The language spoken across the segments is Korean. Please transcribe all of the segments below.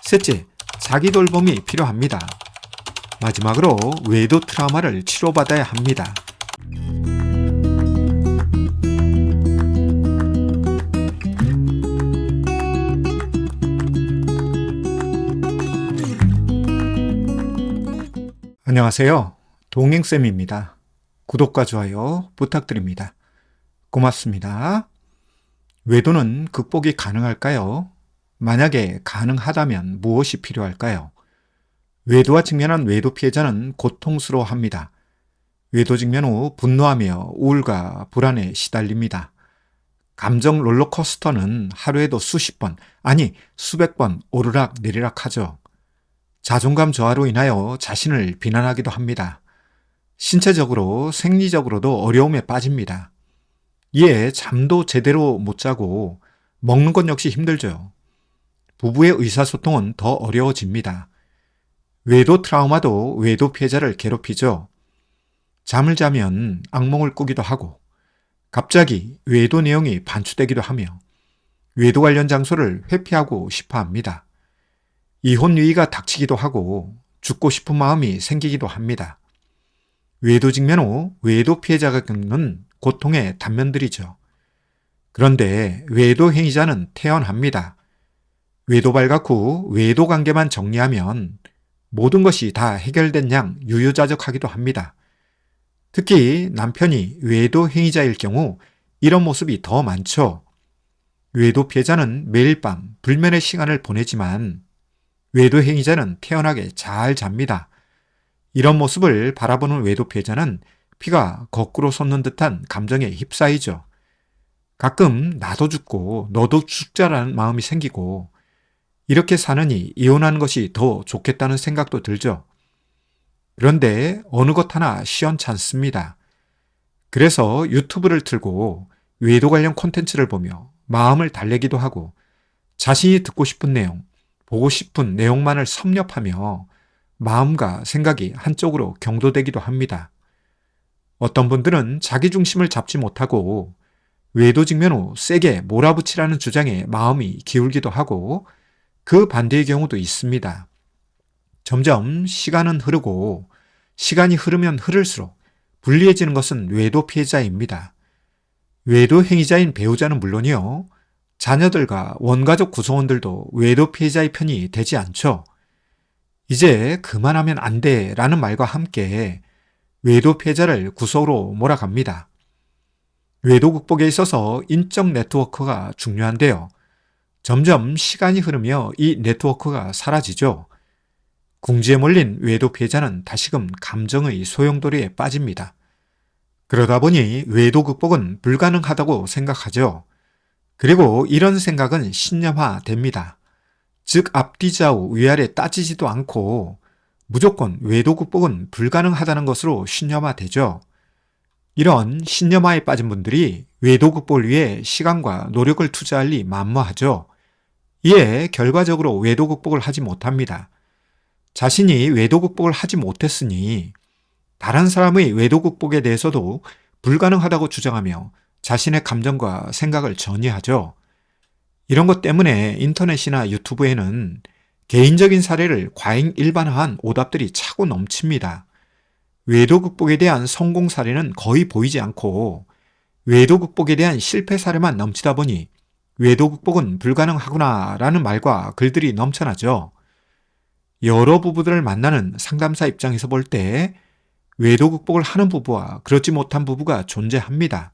셋째, 자기 돌봄이 필요합니다. 마지막으로 외도 트라우마를 치료받아야 합니다. 안녕하세요. 동행쌤입니다. 구독과 좋아요 부탁드립니다. 고맙습니다. 외도는 극복이 가능할까요? 만약에 가능하다면 무엇이 필요할까요? 외도와 직면한 외도 피해자는 고통스러워합니다. 외도 직면 후 분노하며 우울과 불안에 시달립니다. 감정 롤러코스터는 하루에도 수십 번, 아니 수백 번 오르락 내리락 하죠. 자존감 저하로 인하여 자신을 비난하기도 합니다. 신체적으로, 생리적으로도 어려움에 빠집니다. 이에 잠도 제대로 못 자고 먹는 것 역시 힘들죠. 부부의 의사소통은 더 어려워집니다. 외도 트라우마도 외도 피해자를 괴롭히죠. 잠을 자면 악몽을 꾸기도 하고 갑자기 외도 내용이 반추되기도 하며 외도 관련 장소를 회피하고 싶어 합니다. 이혼 위기가 닥치기도 하고 죽고 싶은 마음이 생기기도 합니다. 외도 직면 후 외도 피해자가 겪는 고통의 단면들이죠. 그런데 외도 행위자는 태연합니다. 외도 발각 후 외도 관계만 정리하면 모든 것이 다 해결된 양 유유자적하기도 합니다. 특히 남편이 외도 행위자일 경우 이런 모습이 더 많죠. 외도 피해자는 매일 밤 불면의 시간을 보내지만 외도 행위자는 태연하게 잘 잡니다. 이런 모습을 바라보는 외도 피해자는 피가 거꾸로 솟는 듯한 감정에 휩싸이죠. 가끔 나도 죽고 너도 죽자라는 마음이 생기고 이렇게 사느니 이혼하는 것이 더 좋겠다는 생각도 들죠. 그런데 어느 것 하나 시원찮습니다. 그래서 유튜브를 틀고 외도 관련 콘텐츠를 보며 마음을 달래기도 하고 자신이 듣고 싶은 내용, 보고 싶은 내용만을 섭렵하며 마음과 생각이 한쪽으로 경도되기도 합니다. 어떤 분들은 자기 중심을 잡지 못하고 외도 직면 후 세게 몰아붙이라는 주장에 마음이 기울기도 하고 그 반대의 경우도 있습니다. 점점 시간은 흐르고 시간이 흐르면 흐를수록 불리해지는 것은 외도 피해자입니다. 외도 행위자인 배우자는 물론이요. 자녀들과 원가족 구성원들도 외도 피해자의 편이 되지 않죠. 이제 그만하면 안 돼 라는 말과 함께 외도 피해자를 구석으로 몰아갑니다. 외도 극복에 있어서 인적 네트워크가 중요한데요. 점점 시간이 흐르며 이 네트워크가 사라지죠. 궁지에 몰린 외도 피해자는 다시금 감정의 소용돌이에 빠집니다. 그러다 보니 외도 극복은 불가능하다고 생각하죠. 그리고 이런 생각은 신념화됩니다. 즉 앞뒤 좌우 위아래 따지지도 않고 무조건 외도 극복은 불가능하다는 것으로 신념화되죠. 이런 신념화에 빠진 분들이 외도 극복을 위해 시간과 노력을 투자할 리 만무하죠. 이에 결과적으로 외도 극복을 하지 못합니다. 자신이 외도 극복을 하지 못했으니 다른 사람의 외도 극복에 대해서도 불가능하다고 주장하며 자신의 감정과 생각을 전이하죠. 이런 것 때문에 인터넷이나 유튜브에는 개인적인 사례를 과잉 일반화한 오답들이 차고 넘칩니다. 외도 극복에 대한 성공 사례는 거의 보이지 않고 외도 극복에 대한 실패 사례만 넘치다 보니 외도 극복은 불가능하구나 라는 말과 글들이 넘쳐나죠. 여러 부부들을 만나는 상담사 입장에서 볼 때 외도 극복을 하는 부부와 그렇지 못한 부부가 존재합니다.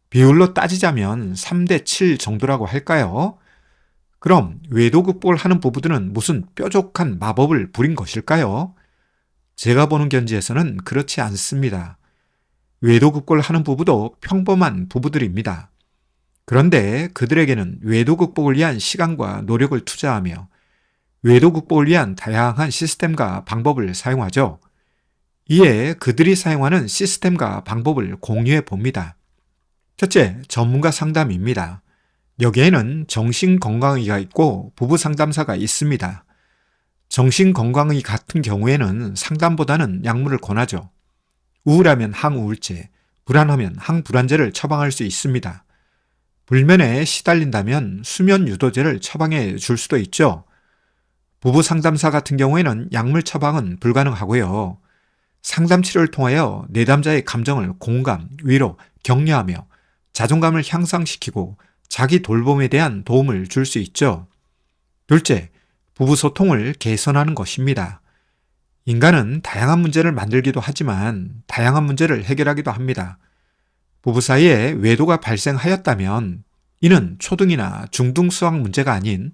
비율로 따지자면 3대 7 정도라고 할까요? 그럼 외도 극복을 하는 부부들은 무슨 뾰족한 마법을 부린 것일까요? 제가 보는 견지에서는 그렇지 않습니다. 외도 극복을 하는 부부도 평범한 부부들입니다. 그런데 그들에게는 외도 극복을 위한 시간과 노력을 투자하며 외도 극복을 위한 다양한 시스템과 방법을 사용하죠. 이에 그들이 사용하는 시스템과 방법을 공유해 봅니다. 첫째, 전문가 상담입니다. 여기에는 정신건강의가 있고 부부 상담사가 있습니다. 정신건강의 같은 경우에는 상담보다는 약물을 권하죠. 우울하면 항우울제, 불안하면 항불안제를 처방할 수 있습니다. 불면에 시달린다면 수면 유도제를 처방해 줄 수도 있죠. 부부 상담사 같은 경우에는 약물 처방은 불가능하고요. 상담 치료를 통하여 내담자의 감정을 공감, 위로, 격려하며 자존감을 향상시키고 자기 돌봄에 대한 도움을 줄 수 있죠. 둘째, 부부 소통을 개선하는 것입니다. 인간은 다양한 문제를 만들기도 하지만 다양한 문제를 해결하기도 합니다. 부부 사이에 외도가 발생하였다면 이는 초등이나 중등 수학 문제가 아닌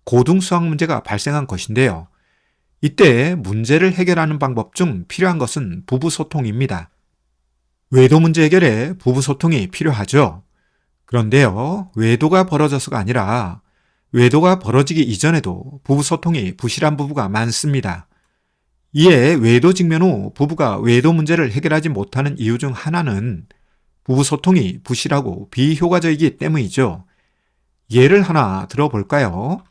고등 수학 문제가 발생한 것인데요. 이때 문제를 해결하는 방법 중 필요한 것은 부부 소통입니다. 외도 문제 해결에 부부 소통이 필요하죠. 그런데요, 외도가 벌어져서가 아니라 외도가 벌어지기 이전에도 부부 소통이 부실한 부부가 많습니다. 이에 외도 직면 후 부부가 외도 문제를 해결하지 못하는 이유 중 하나는 부부 소통이 부실하고 비효과적이기 때문이죠. 예를 하나 들어볼까요?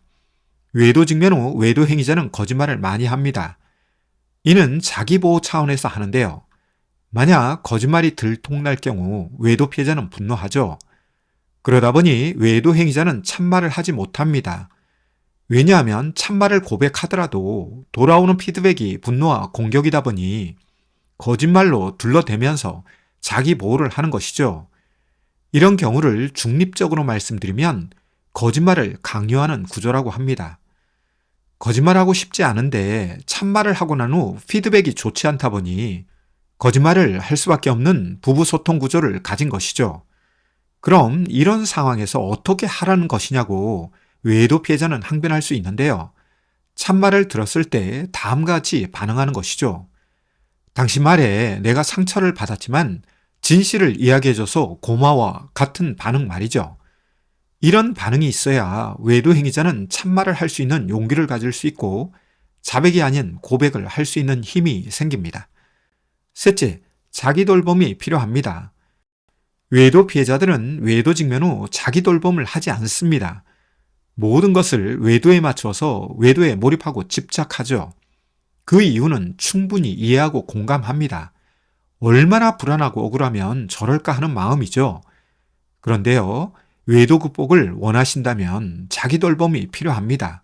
외도 직면 후 외도 행위자는 거짓말을 많이 합니다. 이는 자기 보호 차원에서 하는데요. 만약 거짓말이 들통날 경우 외도 피해자는 분노하죠. 그러다 보니 외도 행위자는 참말을 하지 못합니다. 왜냐하면 참말을 고백하더라도 돌아오는 피드백이 분노와 공격이다 보니 거짓말로 둘러대면서 자기 보호를 하는 것이죠. 이런 경우를 중립적으로 말씀드리면 거짓말을 강요하는 구조라고 합니다. 거짓말하고 싶지 않은데 참말을 하고 난 후 피드백이 좋지 않다 보니 거짓말을 할 수밖에 없는 부부 소통 구조를 가진 것이죠. 그럼 이런 상황에서 어떻게 하라는 것이냐고 외도 피해자는 항변할 수 있는데요. 참말을 들었을 때 다음과 같이 반응하는 것이죠. 당신 말에 내가 상처를 받았지만 진실을 이야기해줘서 고마워 같은 반응 말이죠. 이런 반응이 있어야 외도 행위자는 참말을 할 수 있는 용기를 가질 수 있고 자백이 아닌 고백을 할 수 있는 힘이 생깁니다. 셋째, 자기 돌봄이 필요합니다. 외도 피해자들은 외도 직면 후 자기 돌봄을 하지 않습니다. 모든 것을 외도에 맞추어서 외도에 몰입하고 집착하죠. 그 이유는 충분히 이해하고 공감합니다. 얼마나 불안하고 억울하면 저럴까 하는 마음이죠. 그런데요, 외도 극복을 원하신다면 자기 돌봄이 필요합니다.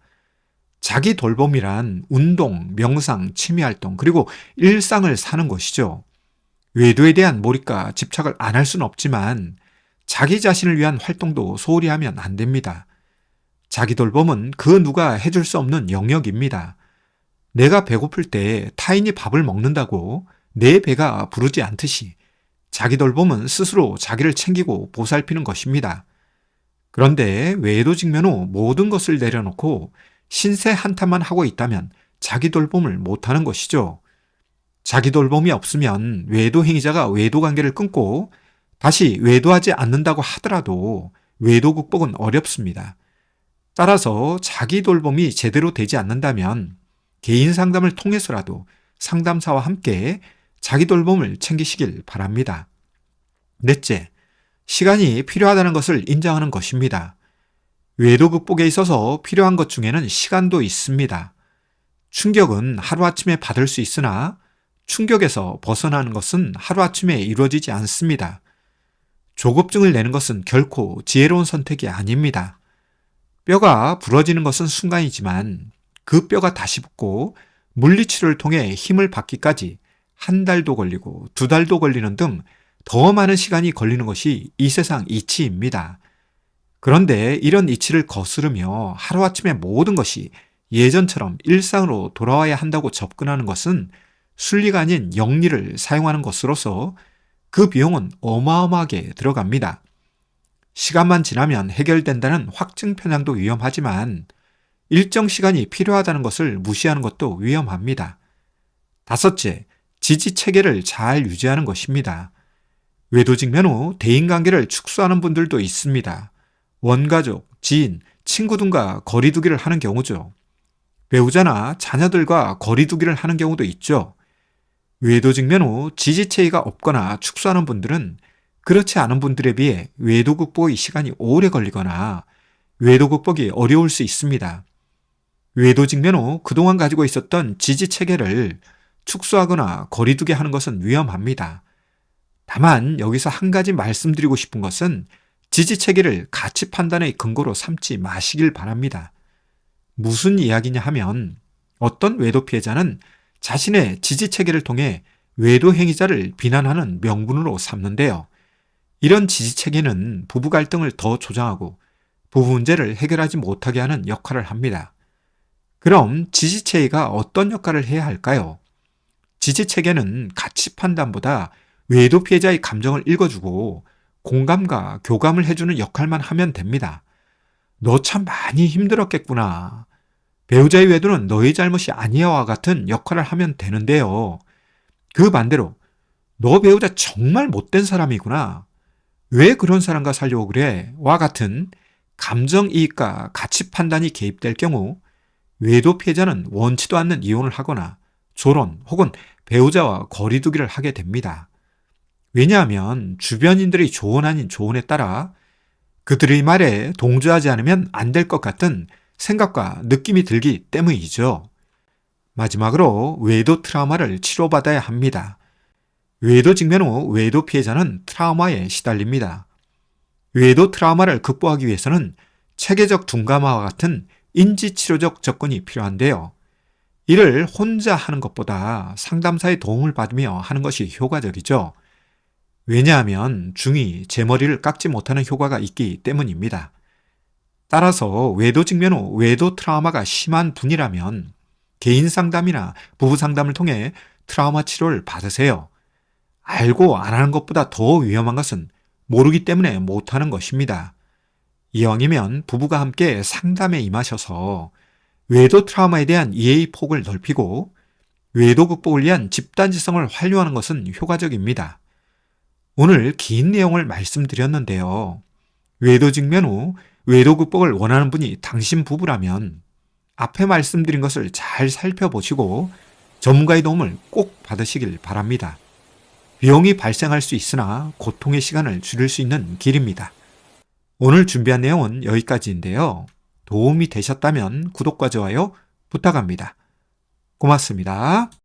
자기 돌봄이란 운동, 명상, 취미활동, 그리고 일상을 사는 것이죠. 외도에 대한 몰입과 집착을 안 할 수는 없지만 자기 자신을 위한 활동도 소홀히 하면 안 됩니다. 자기 돌봄은 그 누가 해줄 수 없는 영역입니다. 내가 배고플 때 타인이 밥을 먹는다고 내 배가 부르지 않듯이 자기 돌봄은 스스로 자기를 챙기고 보살피는 것입니다. 그런데 외도 직면 후 모든 것을 내려놓고 신세 한탄만 하고 있다면 자기 돌봄을 못하는 것이죠. 자기 돌봄이 없으면 외도 행위자가 외도 관계를 끊고 다시 외도하지 않는다고 하더라도 외도 극복은 어렵습니다. 따라서 자기 돌봄이 제대로 되지 않는다면 개인 상담을 통해서라도 상담사와 함께 자기 돌봄을 챙기시길 바랍니다. 넷째, 시간이 필요하다는 것을 인정하는 것입니다. 외도 극복에 있어서 필요한 것 중에는 시간도 있습니다. 충격은 하루아침에 받을 수 있으나 충격에서 벗어나는 것은 하루아침에 이루어지지 않습니다. 조급증을 내는 것은 결코 지혜로운 선택이 아닙니다. 뼈가 부러지는 것은 순간이지만 그 뼈가 다시 붙고 물리치료를 통해 힘을 받기까지 1달도 걸리고 2달도 걸리는 등 더 많은 시간이 걸리는 것이 이 세상 이치입니다. 그런데 이런 이치를 거스르며 하루아침에 모든 것이 예전처럼 일상으로 돌아와야 한다고 접근하는 것은 순리가 아닌 영리를 사용하는 것으로서 그 비용은 어마어마하게 들어갑니다. 시간만 지나면 해결된다는 확증 편향도 위험하지만 일정 시간이 필요하다는 것을 무시하는 것도 위험합니다. 다섯째, 지지 체계를 잘 유지하는 것입니다. 외도 직면 후 대인관계를 축소하는 분들도 있습니다. 원가족, 지인, 친구 등과 거리두기를 하는 경우죠. 배우자나 자녀들과 거리두기를 하는 경우도 있죠. 외도 직면 후 지지체계가 없거나 축소하는 분들은 그렇지 않은 분들에 비해 외도 극복의 시간이 오래 걸리거나 외도 극복이 어려울 수 있습니다. 외도 직면 후 그동안 가지고 있었던 지지체계를 축소하거나 거리두기 하는 것은 위험합니다. 다만 여기서 한 가지 말씀드리고 싶은 것은 지지체계를 가치 판단의 근거로 삼지 마시길 바랍니다. 무슨 이야기냐 하면 어떤 외도 피해자는 자신의 지지체계를 통해 외도 행위자를 비난하는 명분으로 삼는데요. 이런 지지체계는 부부 갈등을 더 조장하고 부부 문제를 해결하지 못하게 하는 역할을 합니다. 그럼 지지체계가 어떤 역할을 해야 할까요? 지지체계는 가치 판단보다 외도 피해자의 감정을 읽어주고 공감과 교감을 해주는 역할만 하면 됩니다. 너 참 많이 힘들었겠구나. 배우자의 외도는 너의 잘못이 아니야와 같은 역할을 하면 되는데요. 그 반대로 너 배우자 정말 못된 사람이구나. 왜 그런 사람과 살려고 그래? 와 같은 감정이입과 가치 판단이 개입될 경우 외도 피해자는 원치도 않는 이혼을 하거나 조론 혹은 배우자와 거리두기를 하게 됩니다. 왜냐하면 주변인들의 조언 아닌 조언에 따라 그들의 말에 동조하지 않으면 안 될 것 같은 생각과 느낌이 들기 때문이죠. 마지막으로 외도 트라우마를 치료받아야 합니다. 외도 직면 후 외도 피해자는 트라우마에 시달립니다. 외도 트라우마를 극복하기 위해서는 체계적 둔감화와 같은 인지치료적 접근이 필요한데요. 이를 혼자 하는 것보다 상담사의 도움을 받으며 하는 것이 효과적이죠. 왜냐하면 중이 제 머리를 깎지 못하는 효과가 있기 때문입니다. 따라서 외도 직면 후 외도 트라우마가 심한 분이라면 개인 상담이나 부부 상담을 통해 트라우마 치료를 받으세요. 알고 안 하는 것보다 더 위험한 것은 모르기 때문에 못하는 것입니다. 이왕이면 부부가 함께 상담에 임하셔서 외도 트라우마에 대한 이해의 폭을 넓히고 외도 극복을 위한 집단지성을 활용하는 것은 효과적입니다. 오늘 긴 내용을 말씀드렸는데요. 외도 직면 후 외도 극복을 원하는 분이 당신 부부라면 앞에 말씀드린 것을 잘 살펴보시고 전문가의 도움을 꼭 받으시길 바랍니다. 비용이 발생할 수 있으나 고통의 시간을 줄일 수 있는 길입니다. 오늘 준비한 내용은 여기까지인데요. 도움이 되셨다면 구독과 좋아요 부탁합니다. 고맙습니다.